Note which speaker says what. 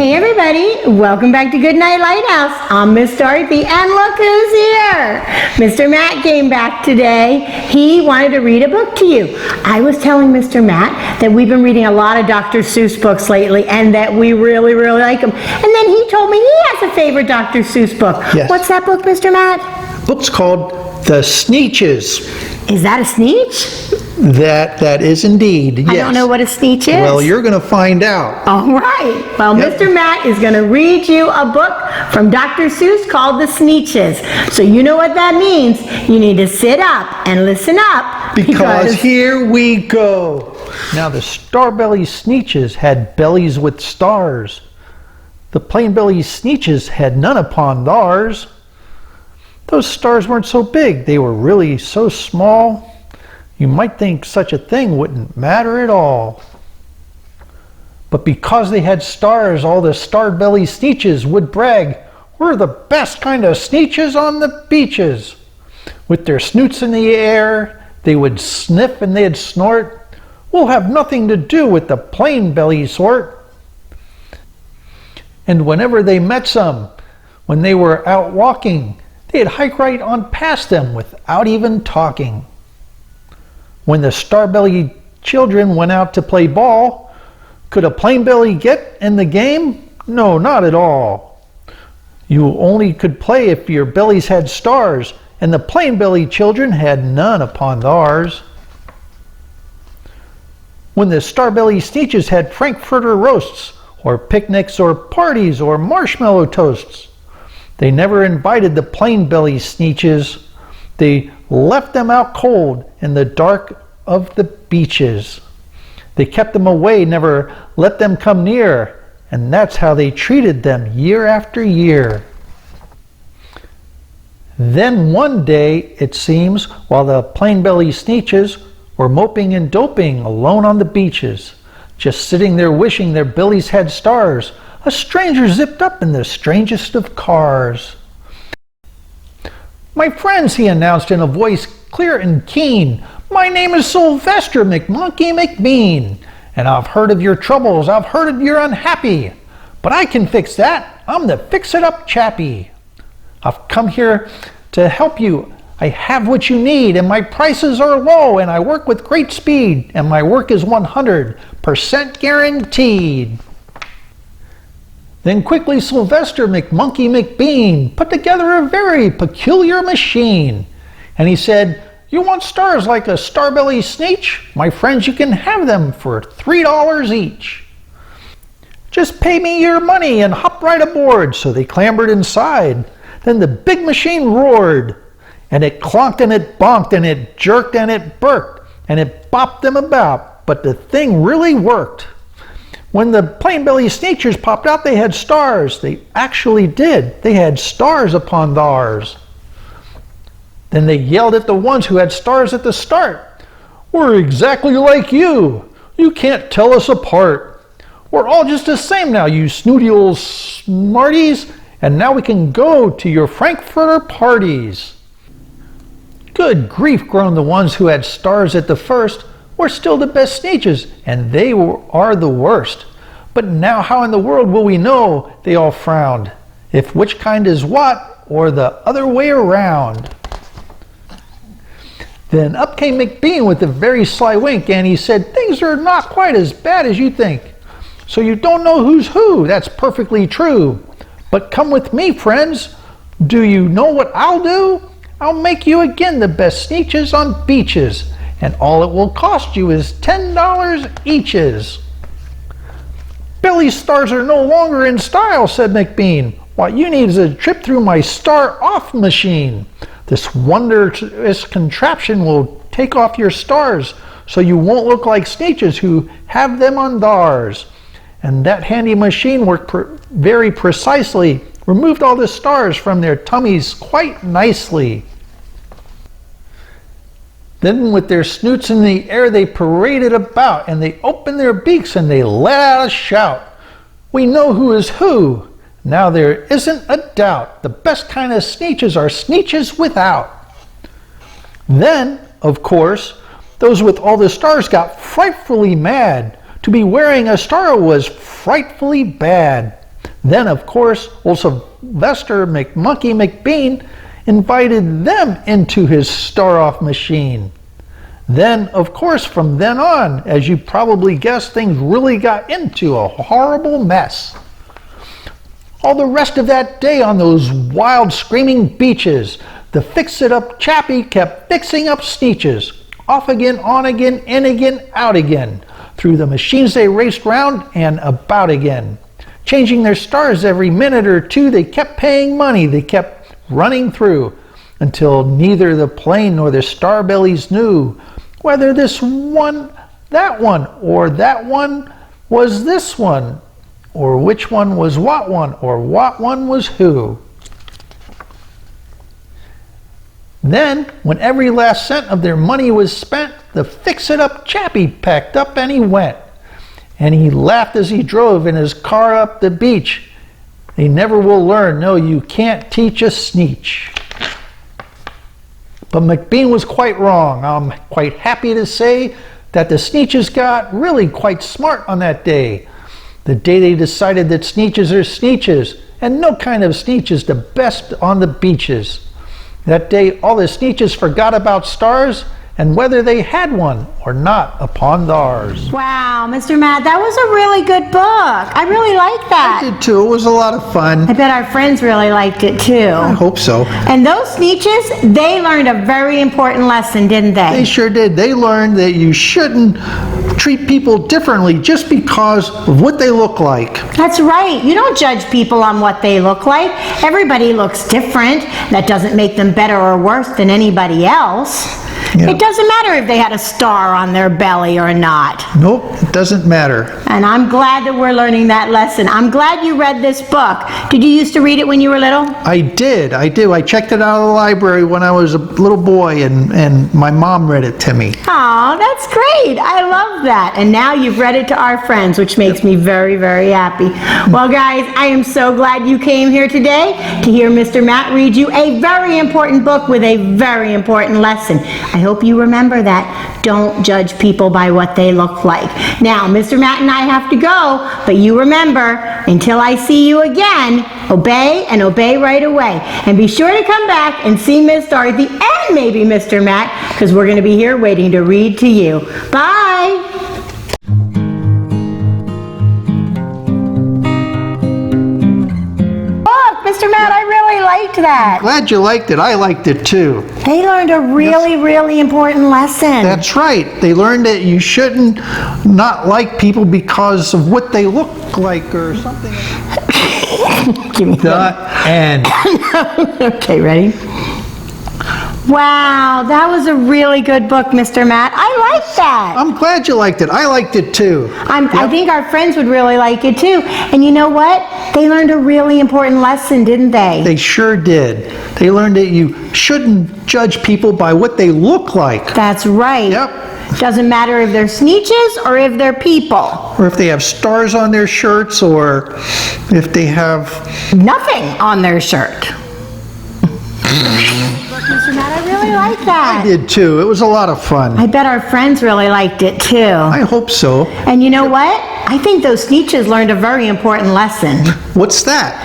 Speaker 1: Hey everybody, welcome back to Goodnight Lighthouse. I'm Miss Dorothy, and look who's here! Mr. Matt came back today. He wanted to read a book to you. I was telling Mr. Matt that we've been reading a lot of Dr. Seuss books lately and that we really like them. And then he told me he has a favorite Dr. Seuss book.
Speaker 2: Yes.
Speaker 1: What's that book, Mr. Matt?
Speaker 2: Book's called The Sneetches.
Speaker 1: Is that a Sneetch?
Speaker 2: That is indeed, yes.
Speaker 1: I don't know what a Sneetch is.
Speaker 2: Well, you're going to find out.
Speaker 1: All right. Well,
Speaker 2: Yep.
Speaker 1: Mr. Matt is going to read you a book from Dr. Seuss called The Sneetches. So you know what that means. You need to sit up and listen up.
Speaker 2: Because here we go. Now, the Starbelly Sneetches had bellies with stars. The plain belly Sneetches had none upon theirs. Those stars weren't so big. They were really so small. You might think such a thing wouldn't matter at all. But because they had stars, all the Starbelly Sneetches would brag, "We're the best kind of Sneetches on the beaches." With their snoots in the air, they would sniff and they'd snort. "We'll have nothing to do with the plain belly sort." And whenever they met some, when they were out walking, they'd hike right on past them without even talking. When the Starbelly children went out to play ball, could a plain belly get in the game? No, not at all. You only could play if your bellies had stars, and the plain belly children had none upon theirs. When the Starbelly Sneetches had Frankfurter roasts, or picnics or parties or marshmallow toasts, they never invited the plain belly Sneetches. They left them out cold in the dark of the beaches. They kept them away, never let them come near, and that's how they treated them year after year. Then one day, it seems, while the plain belly Sneetches were moping and doping alone on the beaches, just sitting there wishing their bellies had stars, a stranger zipped up in the strangest of cars. "My friends," he announced in a voice clear and keen, "my name is Sylvester McMonkey McBean, and I've heard of your troubles, I've heard of you're unhappy, but I can fix that. I'm the fix-it-up chappie. I've come here to help you. I have what you need, and my prices are low, and I work with great speed, and my work is 100% guaranteed." Then quickly Sylvester McMonkey McBean put together a very peculiar machine. And he said, "You want stars like a Starbelly Sneetch? My friends, you can have them for $3 each. Just pay me your money and hop right aboard." So they clambered inside. Then the big machine roared. And it clonked and it bonked and it jerked and it burked. And it bopped them about. But the thing really worked. When the plain belly Sneetches popped out, they had stars. They actually did. They had stars upon theirs. Then they yelled at the ones who had stars at the start. "We're exactly like you. You can't tell us apart. We're all just the same now, you snooty old smarties. And now we can go to your Frankfurter parties." "Good grief," groaned the ones who had stars at the first. "We're still the best Sneetches, and they are the worst. But now how in the world will we know," they all frowned, "if which kind is what, or the other way around?" Then up came McBean with a very sly wink, and he said, "Things are not quite as bad as you think. So you don't know who's who, that's perfectly true. But come with me, friends. Do you know what I'll do? I'll make you again the best Sneetches on beaches. And all it will cost you is $10 eaches." "Belly stars are no longer in style," said McBean. "What you need is a trip through my star-off machine. This wondrous contraption will take off your stars so you won't look like Sneetches who have them on theirs." And that handy machine worked very precisely, removed all the stars from their tummies quite nicely. Then with their snoots in the air they paraded about, and they opened their beaks and they let out a shout. "We know who is who. Now there isn't a doubt. The best kind of Sneetches are Sneetches without." Then, of course, those with all the stars got frightfully mad. To be wearing a star was frightfully bad. Then, of course, old Sylvester McMonkey McBean invited them into his star-off machine. Then, of course, from then on, as you probably guessed, things really got into a horrible mess. All the rest of that day on those wild screaming beaches, the fix-it-up chappie kept fixing up Sneetches. Off again, on again, in again, out again. Through the machines they raced round and about again. Changing their stars every minute or two, they kept paying money, they kept running through, until neither the plane nor the star bellies knew whether this one, that one, or that one was this one, or which one was what one, or what one was who. Then, when every last cent of their money was spent, the fix-it-up chappie packed up and he went. And he laughed as he drove in his car up the beach. They never will learn, no, you can't teach a Sneetch. But McBean was quite wrong. I'm quite happy to say that the Sneetches got really quite smart on that day. The day they decided that Sneetches are Sneetches, and no kind of Sneetch is the best on the beaches. That day all the Sneetches forgot about stars and whether they had one or not upon theirs.
Speaker 1: Wow, Mr. Matt, that was a really good book. I really liked that.
Speaker 2: I did too. It was a lot of fun.
Speaker 1: I bet our friends really liked it too.
Speaker 2: I hope so.
Speaker 1: And those Sneetches, they learned a very important lesson, didn't they?
Speaker 2: They sure did. They learned that you shouldn't treat people differently just because of what they look like.
Speaker 1: That's right. You don't judge people on what they look like. Everybody looks different. That doesn't make them better or worse than anybody else.
Speaker 2: Yeah.
Speaker 1: It doesn't matter if they had a star on their belly or not.
Speaker 2: Nope, it doesn't matter.
Speaker 1: And I'm glad that we're learning that lesson. I'm glad you read this book. Did you used to read it when you were little?
Speaker 2: I did. I checked it out of the library when I was a little boy, and my mom read it to me.
Speaker 1: Oh, that's great. I love that. And now you've read it to our friends, which makes me very, very happy. Well, guys, I am so glad you came here today to hear Mr. Matt read you a very important book with a very important lesson. I hope you remember that. Don't judge people by what they look like. Now, Mr. Matt and I have to go, but you remember, until I see you again, obey and obey right away. And be sure to come back and see Miss Dorothy and maybe Mr. Matt, because we're going to be here waiting to read to you. Bye! Mr. Matt, I really liked that.
Speaker 2: Glad you liked it. I liked it too.
Speaker 1: They learned a really, really important lesson.
Speaker 2: That's right. They learned that you shouldn't not like people because of what they look like or something.
Speaker 1: Give me
Speaker 2: The end.
Speaker 1: Okay, ready? Wow, that was a really good book, Mr. Matt. I like that.
Speaker 2: I'm glad you liked it. I liked it too.
Speaker 1: I think our friends would really like it too. And you know what? They learned a really important lesson, didn't they?
Speaker 2: They sure did. They learned that you shouldn't judge people by what they look like.
Speaker 1: That's right.
Speaker 2: Yep.
Speaker 1: Doesn't matter if they're Sneetches or if they're people.
Speaker 2: Or if they have stars on their shirts, or if they have
Speaker 1: nothing on their shirt. Mr. Matt, I really like that.
Speaker 2: I did too. It was a lot of fun.
Speaker 1: I bet our friends really liked it too.
Speaker 2: I hope so.
Speaker 1: And you know what? I think those Sneetches learned a very important lesson.
Speaker 2: What's that?